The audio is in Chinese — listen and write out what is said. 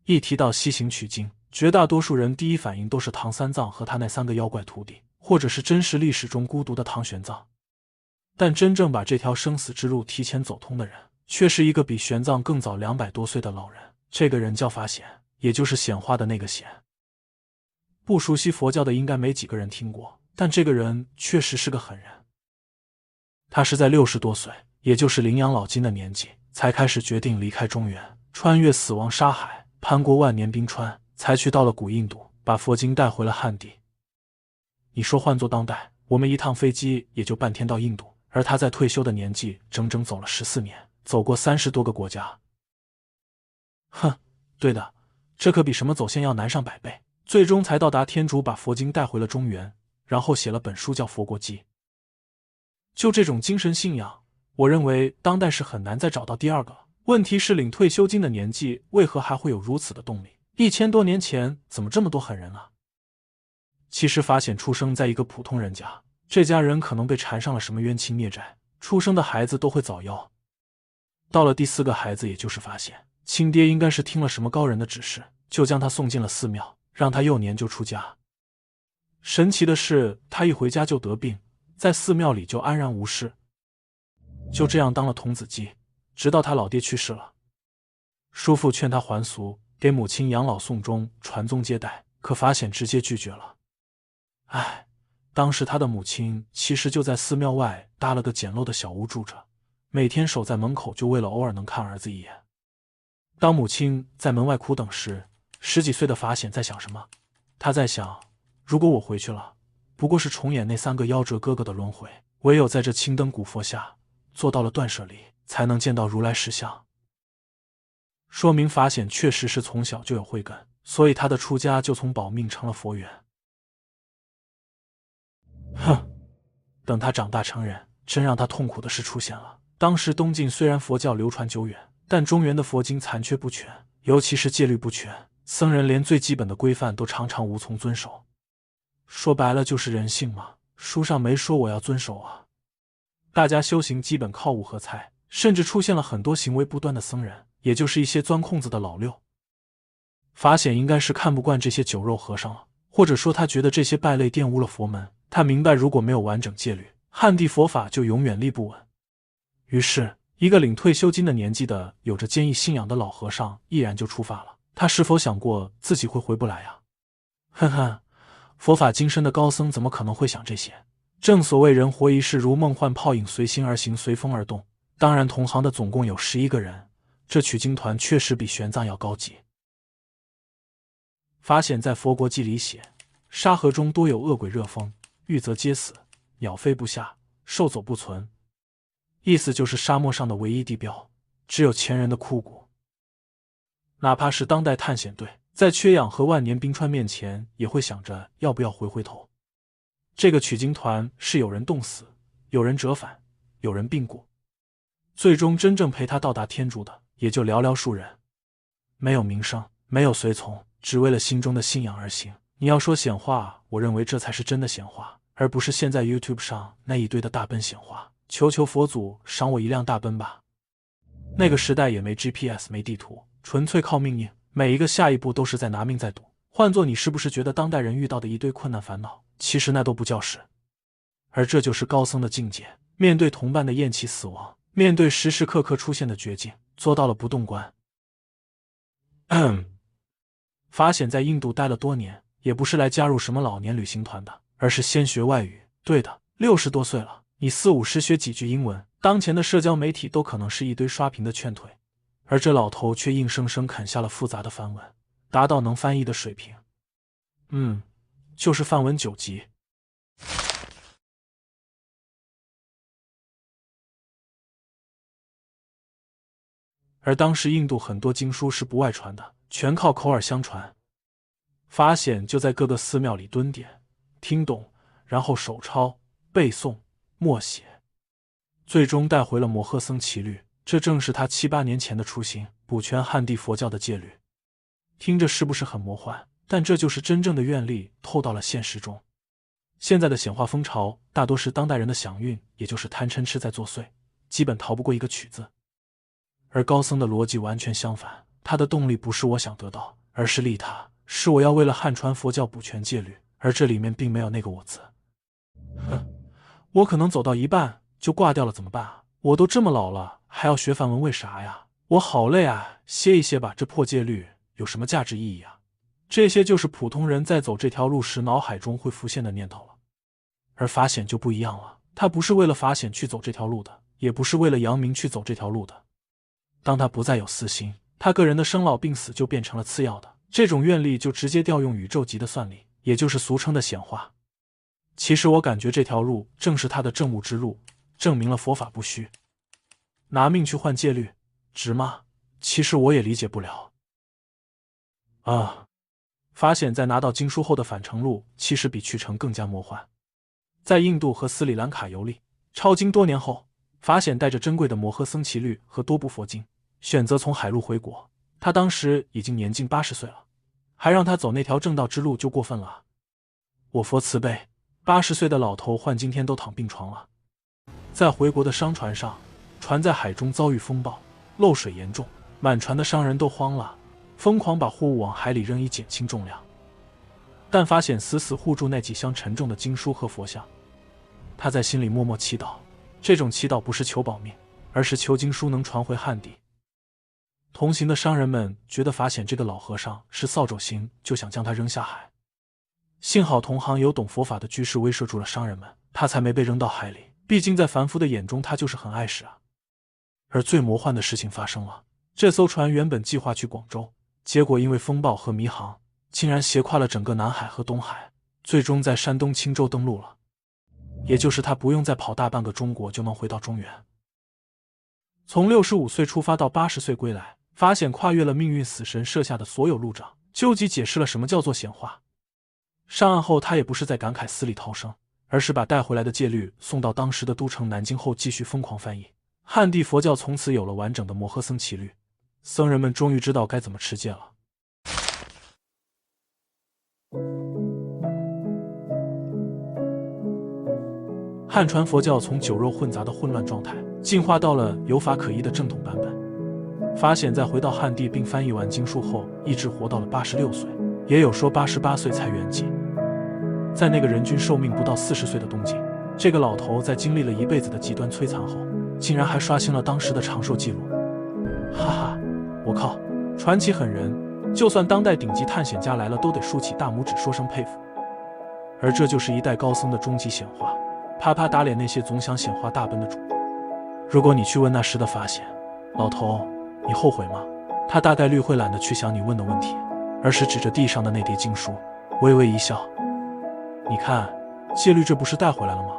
一提到西行取经，绝大多数人第一反应都是唐三藏和他那3个妖怪徒弟，或者是真实历史中孤独的唐玄奘。但真正把这条生死之路提前走通的人，却是一个比玄奘更早200多岁的老人。这个人叫法显，也就是显化的那个显。不熟悉佛教的应该没几个人听过，但这个人确实是个狠人。他是在60多岁，也就是领养老金的年纪，才开始决定离开中原，穿越死亡沙海，攀过万年冰川，才去到了古印度，把佛经带回了汉地。你说换作当代，我们一趟飞机也就半天到印度，而他在退休的年纪整整走了14年，走过30多个国家。哼，对的，这可比什么走线要难上100倍。最终才到达天竺，把佛经带回了中原，然后写了本书叫《佛国记》。就这种精神信仰，我认为当代是很难再找到第二个了。问题是领退休金的年纪为何还会有如此的动力？1000多年前怎么这么多狠人啊？其实法显出生在一个普通人家，这家人可能被缠上了什么冤亲孽债，出生的孩子都会早夭。到了第4个孩子，也就是法显，亲爹应该是听了什么高人的指示，就将他送进了寺庙，让他幼年就出家。神奇的是，他一回家就得病，在寺庙里就安然无事。就这样当了童子鸡，直到他老爹去世了。叔父劝他还俗，给母亲养老送终，传宗接代，可法显直接拒绝了。当时他的母亲其实就在寺庙外搭了个简陋的小屋住着，每天守在门口，就为了偶尔能看儿子一眼。当母亲在门外苦等时，10几岁的法显在想什么？他在想，如果我回去了，不过是重演那3个夭折哥哥的轮回，唯有在这青灯古佛下做到了断舍离，才能见到如来实相。说明法显确实是从小就有慧根，所以他的出家就从保命成了佛缘。等他长大成人，真让他痛苦的事出现了。当时东晋虽然佛教流传久远，但中原的佛经残缺不全，尤其是戒律不全，僧人连最基本的规范都常常无从遵守。说白了就是人性嘛，书上没说我要遵守啊。大家修行基本靠悟和猜，甚至出现了很多行为不端的僧人，也就是一些钻空子的老六。法显应该是看不惯这些酒肉和尚了，或者说他觉得这些败类玷污了佛门。他明白，如果没有完整戒律，汉地佛法就永远立不稳。于是，一个领退休金的年纪的有着坚毅信仰的老和尚毅然就出发了。他是否想过自己会回不来呀？佛法精深的高僧怎么可能会想这些？正所谓人活一世如梦幻泡影，随心而行，随风而动。当然同行的总共有11个人，这取经团确实比玄奘要高级。法显在《佛国记》里写，沙河中多有恶鬼热风，遇则皆死，鸟飞不下，兽走不存。意思就是沙漠上的唯一地标，只有前人的枯骨。哪怕是当代探险队，在缺氧和万年冰川面前，也会想着要不要回头。这个取经团是有人冻死，有人折返，有人病故，最终真正陪他到达天竺的也就寥寥数人。没有名声，没有随从，只为了心中的信仰而行。你要说显化，我认为这才是真的显化，而不是现在 YouTube 上那一堆的大奔显化。求求佛祖赏我一辆大奔吧。那个时代也没 GPS 没地图，纯粹靠命硬，每一个下一步都是在拿命在赌。换做你是不是觉得当代人遇到的一堆困难烦恼，其实那都不叫事。而这就是高僧的境界，面对同伴的厌弃死亡，面对时时刻刻出现的绝境，做到了不动观。法显在印度待了多年，也不是来加入什么老年旅行团的，而是先学外语。对的，60多岁了，你40、50学几句英文，当前的社交媒体都可能是一堆刷屏的劝退，而这老头却硬生生啃下了复杂的梵文，达到能翻译的水平。就是梵文9级。而当时印度很多经书是不外传的，全靠口耳相传。法显就在各个寺庙里蹲点，听懂，然后手抄、背诵、默写，最终带回了摩诃僧奇律。这正是他7、8年前的初心，补全汉地佛教的戒律。听着是不是很魔幻？但这就是真正的愿力透到了现实中。现在的显化风潮大多是当代人的想运，也就是贪嗔痴在作祟，基本逃不过一个取字。而高僧的逻辑完全相反，他的动力不是我想得到，而是利他，是我要为了汉传佛教补全戒律，而这里面并没有那个我字。哼，我可能走到一半就挂掉了，怎么办啊？我都这么老了，还要学梵文，为啥呀？我好累啊，歇一歇吧，这破戒律有什么价值意义啊？这些就是普通人在走这条路时脑海中会浮现的念头了。而法显就不一样了，他不是为了法显去走这条路的，也不是为了扬名去走这条路的。当他不再有私心，他个人的生老病死就变成了次要的，这种愿力就直接调用宇宙级的算力，也就是俗称的显化。其实我感觉这条路正是他的证悟之路，证明了佛法不虚。拿命去换戒律，值吗？其实我也理解不了。法显在拿到经书后的返程路其实比去程更加魔幻。在印度和斯里兰卡游历抄经多年后，法显带着珍贵的摩诃僧祇律和多部佛经，选择从海路回国。他当时已经年近80岁了，还让他走那条正道之路就过分了啊。我佛慈悲，80岁的老头换今天都躺病床了。在回国的商船上，船在海中遭遇风暴，漏水严重，满船的商人都慌了，疯狂把货物往海里扔以减轻重量。但法显死死护住那几箱沉重的经书和佛像，他在心里默默祈祷，这种祈祷不是求保命，而是求经书能传回汉地。同行的商人们觉得法显这个老和尚是扫帚星，就想将他扔下海。幸好同行有懂佛法的居士威慑住了商人们，他才没被扔到海里，毕竟在凡夫的眼中他就是很碍事啊。而最魔幻的事情发生了，这艘船原本计划去广州，结果因为风暴和迷航，竟然斜跨了整个南海和东海，最终在山东青州登陆了。也就是他不用再跑大半个中国就能回到中原。从65岁出发到80岁归来，法显跨越了命运死神设下的所有路障，究极解释了什么叫做显化。上岸后他也不是在感慨死里逃生，而是把带回来的戒律送到当时的都城南京后继续疯狂翻译。汉地佛教从此有了完整的摩诃僧祇律，僧人们终于知道该怎么持戒了。汉传佛教从酒肉混杂的混乱状态进化到了有法可依的正统版本。法显在回到汉地并翻译完经书后，一直活到了86岁，也有说88岁才圆寂。在那个人均寿命不到40岁的东晋，这个老头在经历了一辈子的极端摧残后，竟然还刷新了当时的长寿记录。哈哈，我靠，传奇狠人，就算当代顶级探险家来了都得竖起大拇指说声佩服。而这就是一代高僧的终极显化，啪啪打脸那些总想显化大奔的主。如果你去问那时的法显，老头，你后悔吗？他大概率会懒得去想你问的问题，而是指着地上的那叠经书，微微一笑。你看，戒律这不是带回来了吗？